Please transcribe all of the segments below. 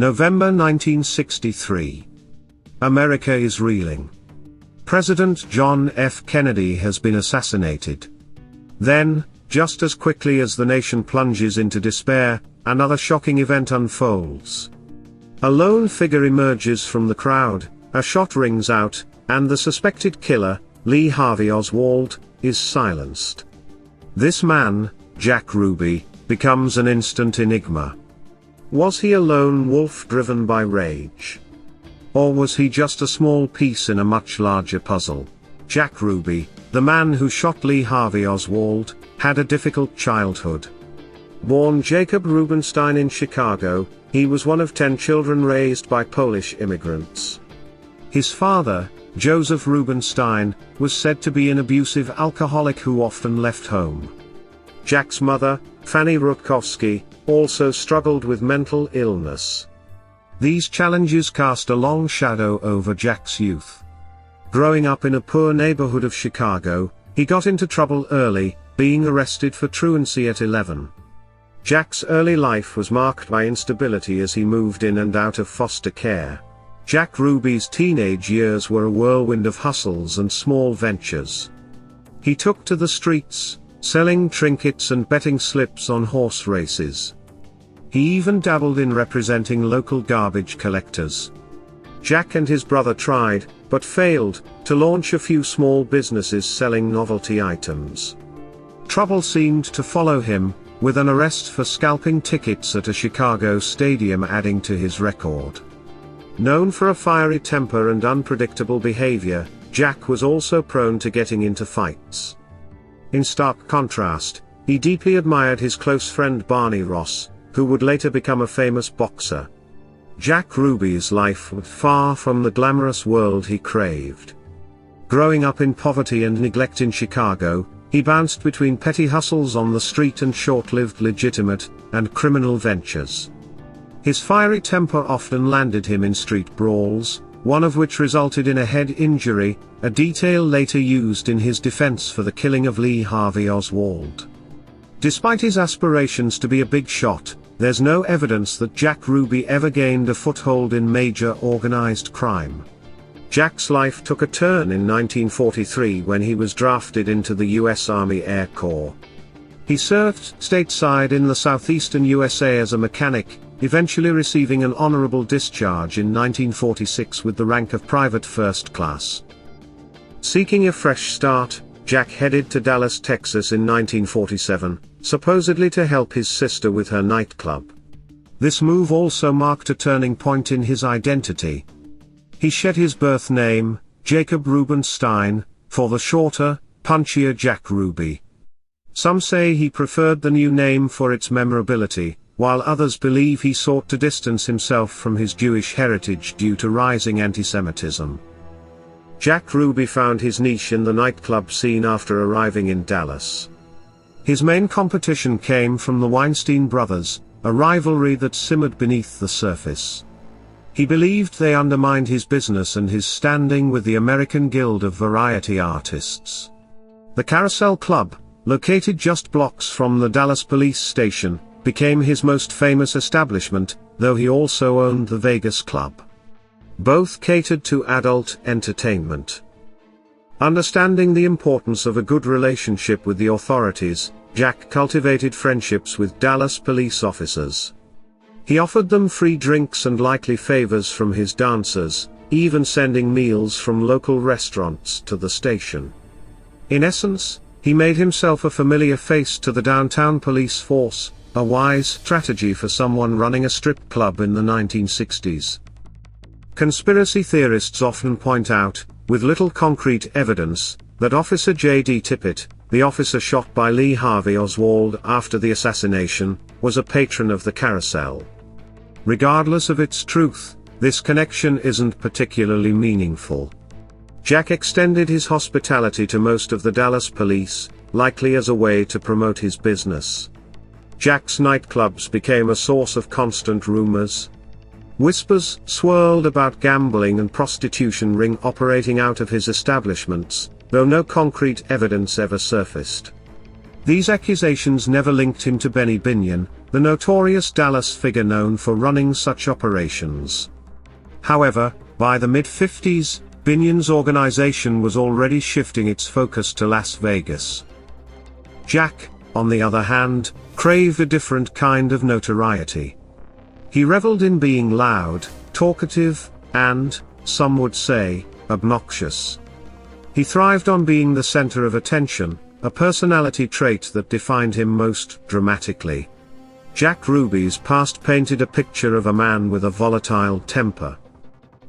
November 1963. America is reeling. President John F. Kennedy has been assassinated. Then, just as quickly as the nation plunges into despair, another shocking event unfolds. A lone figure emerges from the crowd, a shot rings out, and the suspected killer, Lee Harvey Oswald, is silenced. This man, Jack Ruby, becomes an instant enigma. Was he a lone wolf driven by rage? Or was he just a small piece in a much larger puzzle? Jack Ruby, the man who shot Lee Harvey Oswald, had a difficult childhood. Born Jacob Rubenstein in Chicago, he was one of 10 children raised by Polish immigrants. His father, Joseph Rubenstein, was said to be an abusive alcoholic who often left home. Jack's mother, Fanny Rutkowski, also struggled with mental illness. These challenges cast a long shadow over Jack's youth. Growing up in a poor neighborhood of Chicago, he got into trouble early, being arrested for truancy at 11. Jack's early life was marked by instability as he moved in and out of foster care. Jack Ruby's teenage years were a whirlwind of hustles and small ventures. He took to the streets, selling trinkets and betting slips on horse races. He even dabbled in representing local garbage collectors. Jack and his brother tried, but failed, to launch a few small businesses selling novelty items. Trouble seemed to follow him, with an arrest for scalping tickets at a Chicago stadium adding to his record. Known for a fiery temper and unpredictable behavior, Jack was also prone to getting into fights. In stark contrast, he deeply admired his close friend Barney Ross, who would later become a famous boxer. Jack Ruby's life was far from the glamorous world he craved. Growing up in poverty and neglect in Chicago, he bounced between petty hustles on the street and short-lived legitimate and criminal ventures. His fiery temper often landed him in street brawls, one of which resulted in a head injury, a detail later used in his defense for the killing of Lee Harvey Oswald. Despite his aspirations to be a big shot, there's no evidence that Jack Ruby ever gained a foothold in major organized crime. Jack's life took a turn in 1943 when he was drafted into the U.S. Army Air Corps. He served stateside in the southeastern USA as a mechanic, eventually receiving an honorable discharge in 1946 with the rank of Private First Class. Seeking a fresh start, Jack headed to Dallas, Texas in 1947, supposedly to help his sister with her nightclub. This move also marked a turning point in his identity. He shed his birth name, Jacob Rubenstein, for the shorter, punchier Jack Ruby. Some say he preferred the new name for its memorability, while others believe he sought to distance himself from his Jewish heritage due to rising anti-Semitism. Jack Ruby found his niche in the nightclub scene after arriving in Dallas. His main competition came from the Weinstein brothers, a rivalry that simmered beneath the surface. He believed they undermined his business and his standing with the American Guild of Variety Artists. The Carousel Club, located just blocks from the Dallas police station, became his most famous establishment, though he also owned the Vegas Club. Both catered to adult entertainment. Understanding the importance of a good relationship with the authorities, Jack cultivated friendships with Dallas police officers. He offered them free drinks and likely favors from his dancers, even sending meals from local restaurants to the station. In essence, he made himself a familiar face to the downtown police force, a wise strategy for someone running a strip club in the 1960s. Conspiracy theorists often point out, with little concrete evidence, that Officer J.D. Tippit, the officer shot by Lee Harvey Oswald after the assassination, was a patron of the Carousel. Regardless of its truth, this connection isn't particularly meaningful. Jack extended his hospitality to most of the Dallas police, likely as a way to promote his business. Jack's nightclubs became a source of constant rumors. Whispers swirled about gambling and prostitution ring operating out of his establishments, though no concrete evidence ever surfaced. These accusations never linked him to Benny Binion, the notorious Dallas figure known for running such operations. However, by the mid-50s, Binion's organization was already shifting its focus to Las Vegas. Jack, on the other hand, craved a different kind of notoriety. He reveled in being loud, talkative, and, some would say, obnoxious. He thrived on being the center of attention, a personality trait that defined him most dramatically. Jack Ruby's past painted a picture of a man with a volatile temper.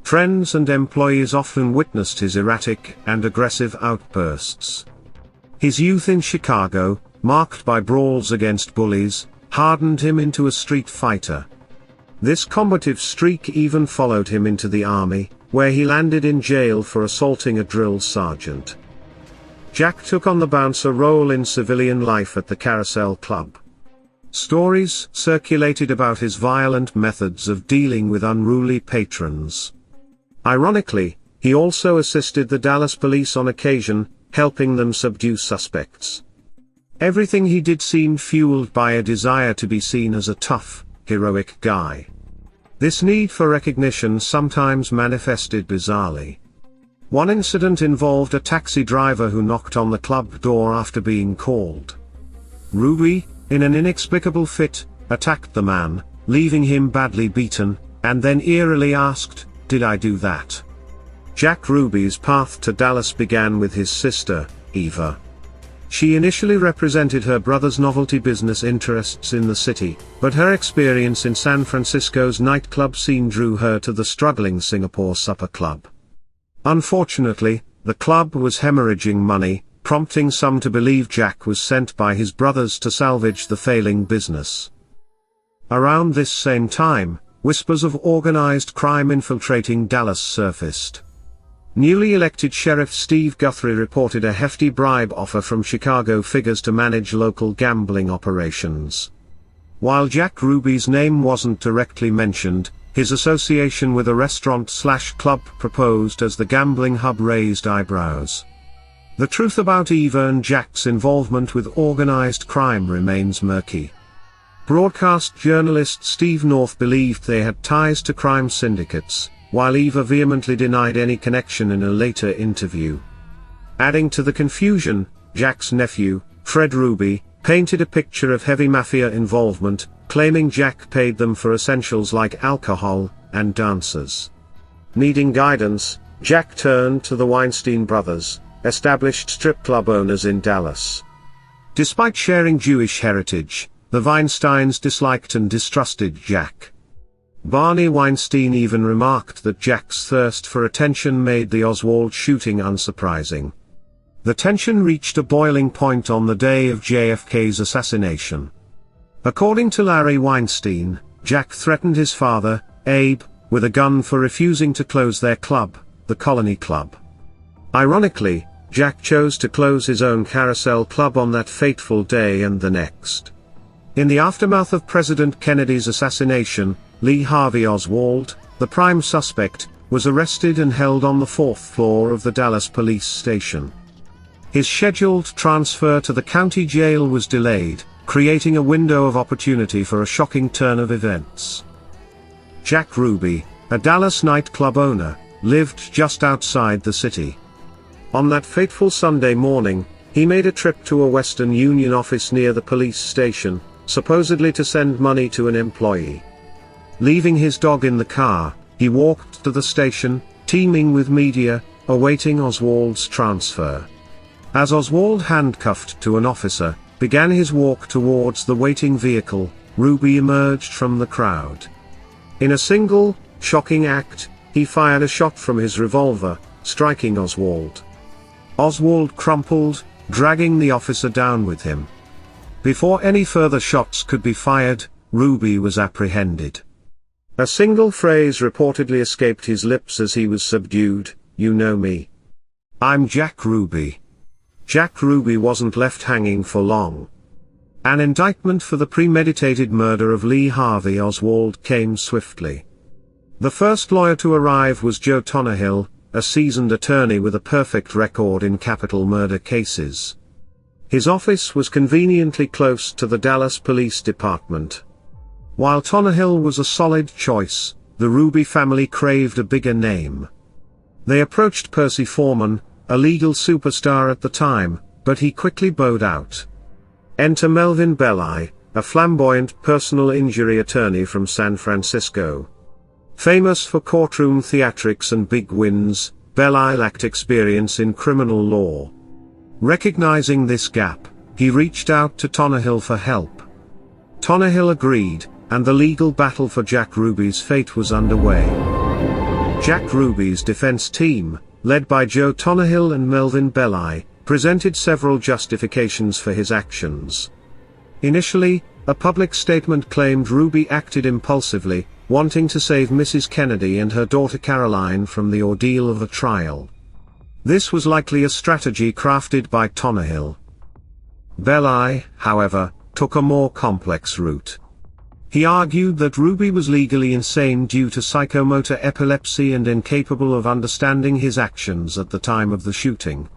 Friends and employees often witnessed his erratic and aggressive outbursts. His youth in Chicago, marked by brawls against bullies, hardened him into a street fighter. This combative streak even followed him into the army, where he landed in jail for assaulting a drill sergeant. Jack took on the bouncer role in civilian life at the Carousel Club. Stories circulated about his violent methods of dealing with unruly patrons. Ironically, he also assisted the Dallas police on occasion, helping them subdue suspects. Everything he did seemed fueled by a desire to be seen as a tough, heroic guy. This need for recognition sometimes manifested bizarrely. One incident involved a taxi driver who knocked on the club door after being called. Ruby, in an inexplicable fit, attacked the man, leaving him badly beaten, and then eerily asked, "Did I do that?" Jack Ruby's path to Dallas began with his sister, Eva. She initially represented her brother's novelty business interests in the city, but her experience in San Francisco's nightclub scene drew her to the struggling Singapore Supper Club. Unfortunately, the club was hemorrhaging money, prompting some to believe Jack was sent by his brothers to salvage the failing business. Around this same time, whispers of organized crime infiltrating Dallas surfaced. Newly elected Sheriff Steve Guthrie reported a hefty bribe offer from Chicago figures to manage local gambling operations. While Jack Ruby's name wasn't directly mentioned, his association with a restaurant/club proposed as the gambling hub raised eyebrows. The truth about Eva and Jack's involvement with organized crime remains murky. Broadcast journalist Steve North believed they had ties to crime syndicates, while Eva vehemently denied any connection in a later interview. Adding to the confusion, Jack's nephew, Fred Ruby, painted a picture of heavy mafia involvement, claiming Jack paid them for essentials like alcohol and dancers. Needing guidance, Jack turned to the Weinstein brothers, established strip club owners in Dallas. Despite sharing Jewish heritage, the Weinsteins disliked and distrusted Jack. Barney Weinstein even remarked that Jack's thirst for attention made the Oswald shooting unsurprising. The tension reached a boiling point on the day of JFK's assassination. According to Larry Weinstein, Jack threatened his father, Abe, with a gun for refusing to close their club, the Colony Club. Ironically, Jack chose to close his own Carousel Club on that fateful day and the next. In the aftermath of President Kennedy's assassination, Lee Harvey Oswald, the prime suspect, was arrested and held on the 4th floor of the Dallas police station. His scheduled transfer to the county jail was delayed, creating a window of opportunity for a shocking turn of events. Jack Ruby, a Dallas nightclub owner, lived just outside the city. On that fateful Sunday morning, he made a trip to a Western Union office near the police station, supposedly to send money to an employee. Leaving his dog in the car, he walked to the station, teeming with media, awaiting Oswald's transfer. As Oswald, handcuffed to an officer, began his walk towards the waiting vehicle, Ruby emerged from the crowd. In a single, shocking act, he fired a shot from his revolver, striking Oswald. Oswald crumpled, dragging the officer down with him. Before any further shots could be fired, Ruby was apprehended. A single phrase reportedly escaped his lips as he was subdued, "You know me. I'm Jack Ruby." Jack Ruby wasn't left hanging for long. An indictment for the premeditated murder of Lee Harvey Oswald came swiftly. The first lawyer to arrive was Joe Tonnahill, a seasoned attorney with a perfect record in capital murder cases. His office was conveniently close to the Dallas Police Department, While Tonahil was a solid choice, the Ruby family craved a bigger name. They approached Percy Foreman, a legal superstar at the time, but he quickly bowed out. Enter Melvin Belli, a flamboyant personal injury attorney from San Francisco. Famous for courtroom theatrics and big wins, Belli lacked experience in criminal law. Recognizing this gap, he reached out to Tonahil for help. Tonahil agreed, and the legal battle for Jack Ruby's fate was underway. Jack Ruby's defense team, led by Joe Tonahil and Melvin Belli, presented several justifications for his actions. Initially, a public statement claimed Ruby acted impulsively, wanting to save Mrs. Kennedy and her daughter Caroline from the ordeal of a trial. This was likely a strategy crafted by Tonahil. Belli, however, took a more complex route. He argued that Ruby was legally insane due to psychomotor epilepsy and incapable of understanding his actions at the time of the shooting.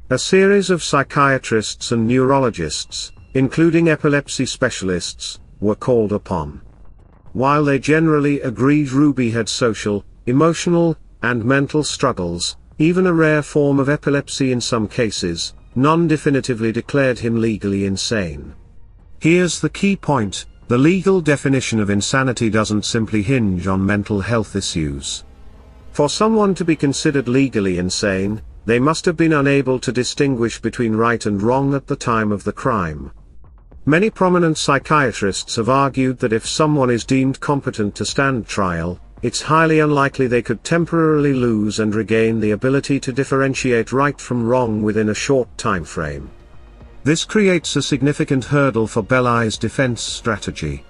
A series of psychiatrists and neurologists, including epilepsy specialists, were called upon. While they generally agreed Ruby had social, emotional, and mental struggles, even a rare form of epilepsy in some cases, none definitively declared him legally insane. Here's the key point: the legal definition of insanity doesn't simply hinge on mental health issues. For someone to be considered legally insane, they must have been unable to distinguish between right and wrong at the time of the crime. Many prominent psychiatrists have argued that if someone is deemed competent to stand trial, it's highly unlikely they could temporarily lose and regain the ability to differentiate right from wrong within a short time frame. This creates a significant hurdle for Belli's defense strategy.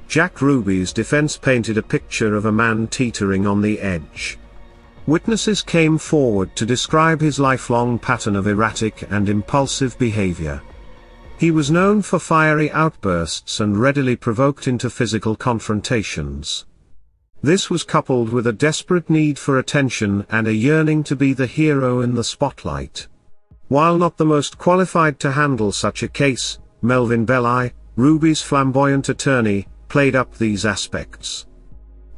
Jack Ruby's defense painted a picture of a man teetering on the edge. Witnesses came forward to describe his lifelong pattern of erratic and impulsive behavior. He was known for fiery outbursts and readily provoked into physical confrontations. This was coupled with a desperate need for attention and a yearning to be the hero in the spotlight. While not the most qualified to handle such a case, Melvin Belli, Ruby's flamboyant attorney, played up these aspects.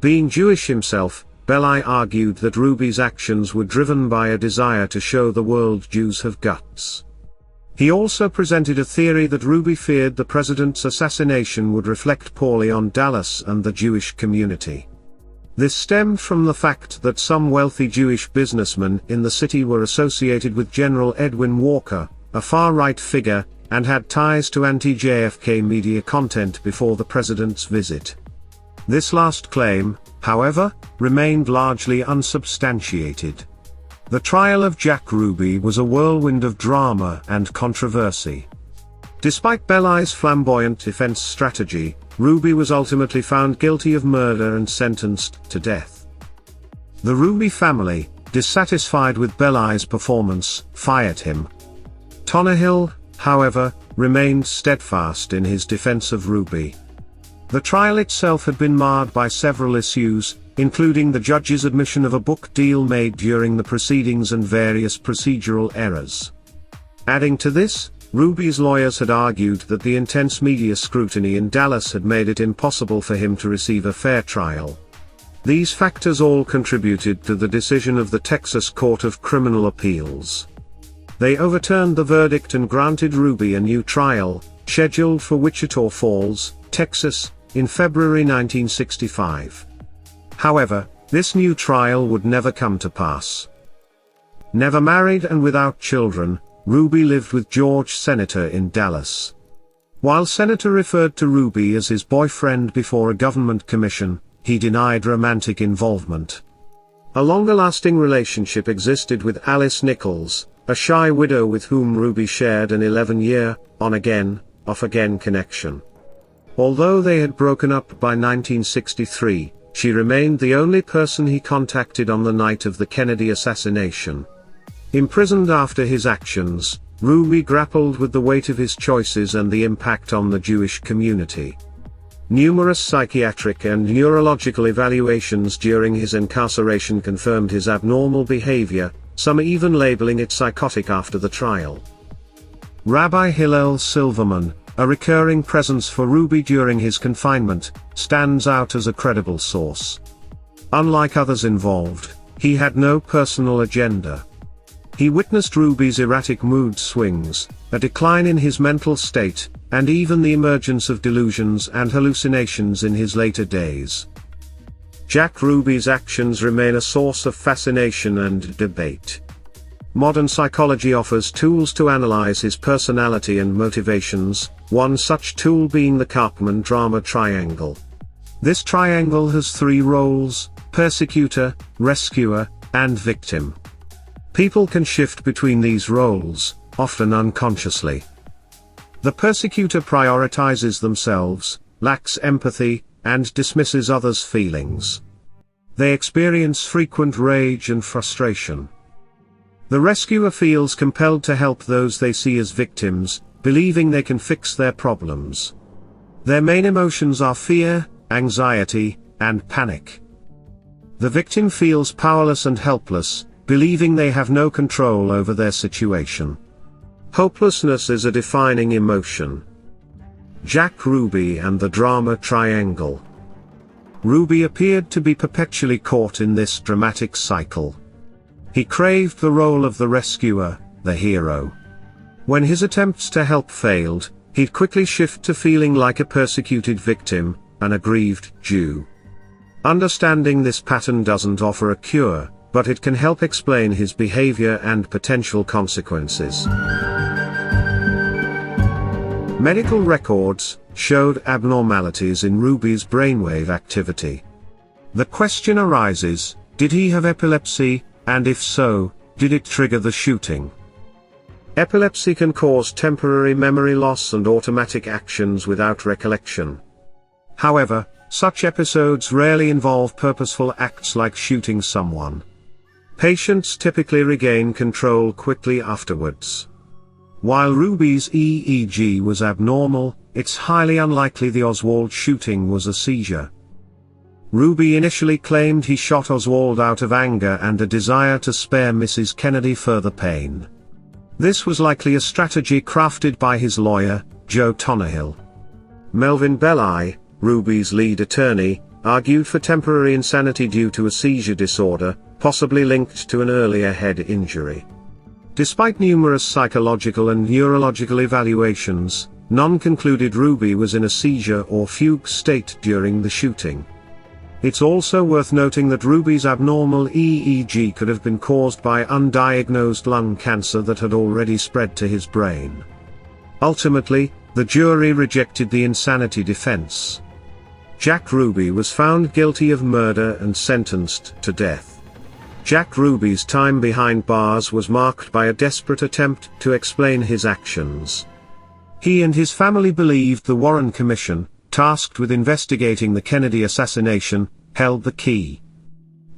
Being Jewish himself, Belli argued that Ruby's actions were driven by a desire to show the world Jews have guts. He also presented a theory that Ruby feared the president's assassination would reflect poorly on Dallas and the Jewish community. This stemmed from the fact that some wealthy Jewish businessmen in the city were associated with General Edwin Walker, a far-right figure, and had ties to anti-JFK media content before the president's visit. This last claim, however, remained largely unsubstantiated. The trial of Jack Ruby was a whirlwind of drama and controversy. Despite Belli's flamboyant defense strategy, Ruby was ultimately found guilty of murder and sentenced to death. The Ruby family, dissatisfied with Belli's performance, fired him. Tonahil, however, remained steadfast in his defense of Ruby. The trial itself had been marred by several issues, including the judge's admission of a book deal made during the proceedings and various procedural errors. Adding to this, Ruby's lawyers had argued that the intense media scrutiny in Dallas had made it impossible for him to receive a fair trial. These factors all contributed to the decision of the Texas Court of Criminal Appeals. They overturned the verdict and granted Ruby a new trial, scheduled for Wichita Falls, Texas, in February 1965. However, this new trial would never come to pass. Never married and without children, Ruby lived with George Senator in Dallas. While Senator referred to Ruby as his boyfriend before a government commission, he denied romantic involvement. A longer-lasting relationship existed with Alice Nichols, a shy widow with whom Ruby shared an 11-year, on-again, off-again connection. Although they had broken up by 1963, she remained the only person he contacted on the night of the Kennedy assassination. Imprisoned after his actions, Ruby grappled with the weight of his choices and the impact on the Jewish community. Numerous psychiatric and neurological evaluations during his incarceration confirmed his abnormal behavior, some even labeling it psychotic after the trial. Rabbi Hillel Silverman, a recurring presence for Ruby during his confinement, stands out as a credible source. Unlike others involved, he had no personal agenda. He witnessed Ruby's erratic mood swings, a decline in his mental state, and even the emergence of delusions and hallucinations in his later days. Jack Ruby's actions remain a source of fascination and debate. Modern psychology offers tools to analyze his personality and motivations, one such tool being the Karpman drama triangle. This triangle has three roles: persecutor, rescuer, and victim. People can shift between these roles, often unconsciously. The persecutor prioritizes themselves, lacks empathy, and dismisses others' feelings. They experience frequent rage and frustration. The rescuer feels compelled to help those they see as victims, believing they can fix their problems. Their main emotions are fear, anxiety, and panic. The victim feels powerless and helpless, believing they have no control over their situation. Hopelessness is a defining emotion. Jack Ruby and the drama triangle. Ruby appeared to be perpetually caught in this dramatic cycle. He craved the role of the rescuer, the hero. When his attempts to help failed, he'd quickly shift to feeling like a persecuted victim, an aggrieved Jew. Understanding this pattern doesn't offer a cure, but it can help explain his behavior and potential consequences. Medical records showed abnormalities in Ruby's brainwave activity. The question arises, did he have epilepsy, and if so, did it trigger the shooting? Epilepsy can cause temporary memory loss and automatic actions without recollection. However, such episodes rarely involve purposeful acts like shooting someone. Patients typically regain control quickly afterwards. While Ruby's EEG was abnormal, it's highly unlikely the Oswald shooting was a seizure. Ruby initially claimed he shot Oswald out of anger and a desire to spare Mrs. Kennedy further pain. This was likely a strategy crafted by his lawyer, Joe Tonnehill. Melvin Belli, Ruby's lead attorney, argued for temporary insanity due to a seizure disorder, possibly linked to an earlier head injury. Despite numerous psychological and neurological evaluations, none concluded Ruby was in a seizure or fugue state during the shooting. It's also worth noting that Ruby's abnormal EEG could have been caused by undiagnosed lung cancer that had already spread to his brain. Ultimately, the jury rejected the insanity defense. Jack Ruby was found guilty of murder and sentenced to death. Jack Ruby's time behind bars was marked by a desperate attempt to explain his actions. He and his family believed the Warren Commission, tasked with investigating the Kennedy assassination, held the key.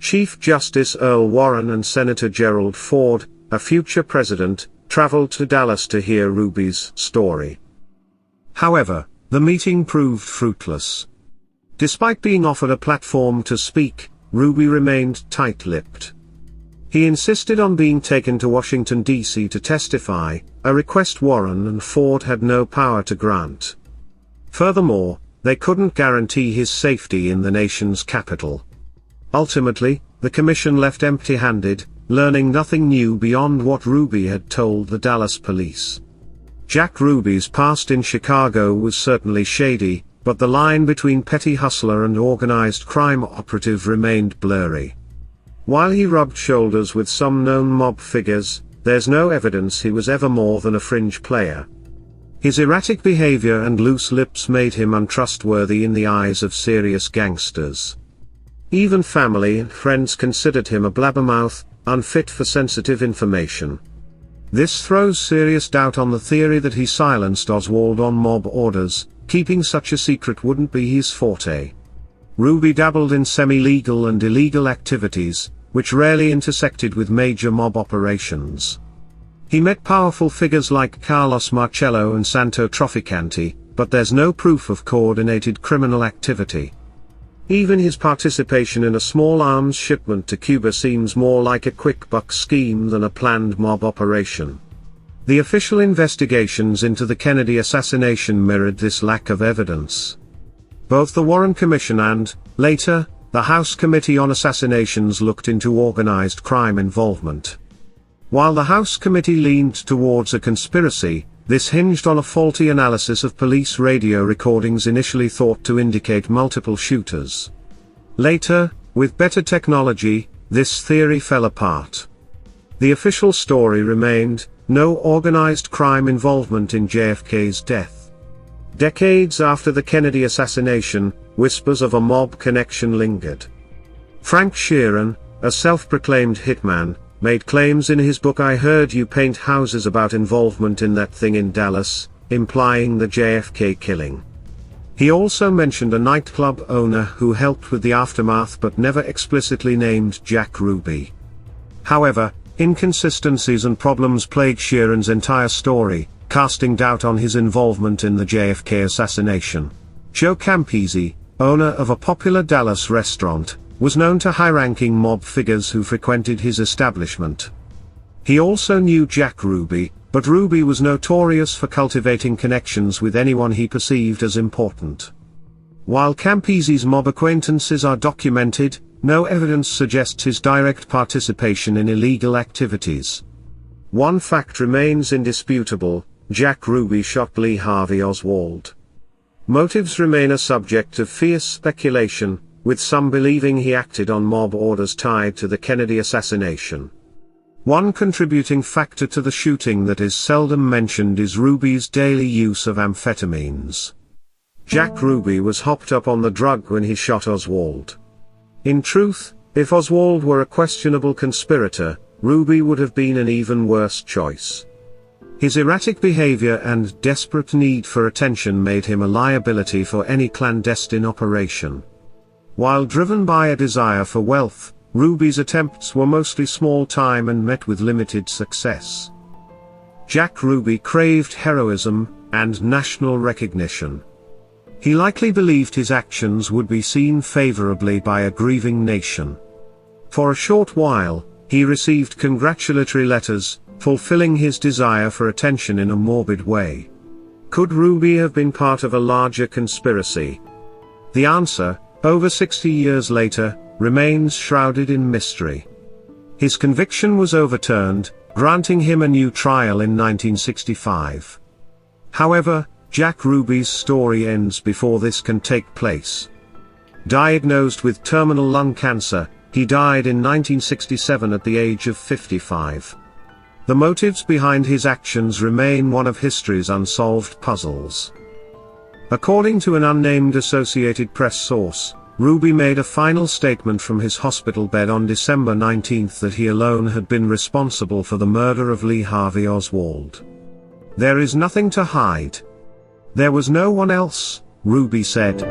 Chief Justice Earl Warren and Senator Gerald Ford, a future president, traveled to Dallas to hear Ruby's story. However, the meeting proved fruitless. Despite being offered a platform to speak, Ruby remained tight-lipped. He insisted on being taken to Washington, D.C. to testify, a request Warren and Ford had no power to grant. Furthermore, they couldn't guarantee his safety in the nation's capital. Ultimately, the commission left empty-handed, learning nothing new beyond what Ruby had told the Dallas police. Jack Ruby's past in Chicago was certainly shady, but the line between petty hustler and organized crime operative remained blurry. While he rubbed shoulders with some known mob figures, there's no evidence he was ever more than a fringe player. His erratic behavior and loose lips made him untrustworthy in the eyes of serious gangsters. Even family and friends considered him a blabbermouth, unfit for sensitive information. This throws serious doubt on the theory that he silenced Oswald on mob orders. Keeping such a secret wouldn't be his forte. Ruby dabbled in semi-legal and illegal activities, which rarely intersected with major mob operations. He met powerful figures like Carlos Marcello and Santo Trafficante, but there's no proof of coordinated criminal activity. Even his participation in a small arms shipment to Cuba seems more like a quick buck scheme than a planned mob operation. The official investigations into the Kennedy assassination mirrored this lack of evidence. Both the Warren Commission and, later, the House Committee on Assassinations looked into organized crime involvement. While the House Committee leaned towards a conspiracy, this hinged on a faulty analysis of police radio recordings initially thought to indicate multiple shooters. Later, with better technology, this theory fell apart. The official story remained, no organized crime involvement in JFK's death. Decades after the Kennedy assassination, whispers of a mob connection lingered. Frank Sheeran, a self-proclaimed hitman, made claims in his book I Heard You Paint Houses about involvement in that thing in Dallas, implying the JFK killing. He also mentioned a nightclub owner who helped with the aftermath but never explicitly named Jack Ruby. However, inconsistencies and problems plagued Sheeran's entire story, casting doubt on his involvement in the JFK assassination. Joe Campisi, owner of a popular Dallas restaurant, was known to high-ranking mob figures who frequented his establishment. He also knew Jack Ruby, but Ruby was notorious for cultivating connections with anyone he perceived as important. While Campisi's mob acquaintances are documented, no evidence suggests his direct participation in illegal activities. One fact remains indisputable: Jack Ruby shot Lee Harvey Oswald. Motives remain a subject of fierce speculation, with some believing he acted on mob orders tied to the Kennedy assassination. One contributing factor to the shooting that is seldom mentioned is Ruby's daily use of amphetamines. Jack Ruby was hopped up on the drug when he shot Oswald. In truth, if Oswald were a questionable conspirator, Ruby would have been an even worse choice. His erratic behavior and desperate need for attention made him a liability for any clandestine operation. While driven by a desire for wealth, Ruby's attempts were mostly small-time and met with limited success. Jack Ruby craved heroism and national recognition. He likely believed his actions would be seen favorably by a grieving nation. For a short while, he received congratulatory letters, fulfilling his desire for attention in a morbid way. Could Ruby have been part of a larger conspiracy? The answer, over 60 years later, remains shrouded in mystery. His conviction was overturned, granting him a new trial in 1965. However, Jack Ruby's story ends before this can take place. Diagnosed with terminal lung cancer, he died in 1967 at the age of 55. The motives behind his actions remain one of history's unsolved puzzles. According to an unnamed Associated Press source, Ruby made a final statement from his hospital bed on December 19 that he alone had been responsible for the murder of Lee Harvey Oswald. "There is nothing to hide. There was no one else," Ruby said.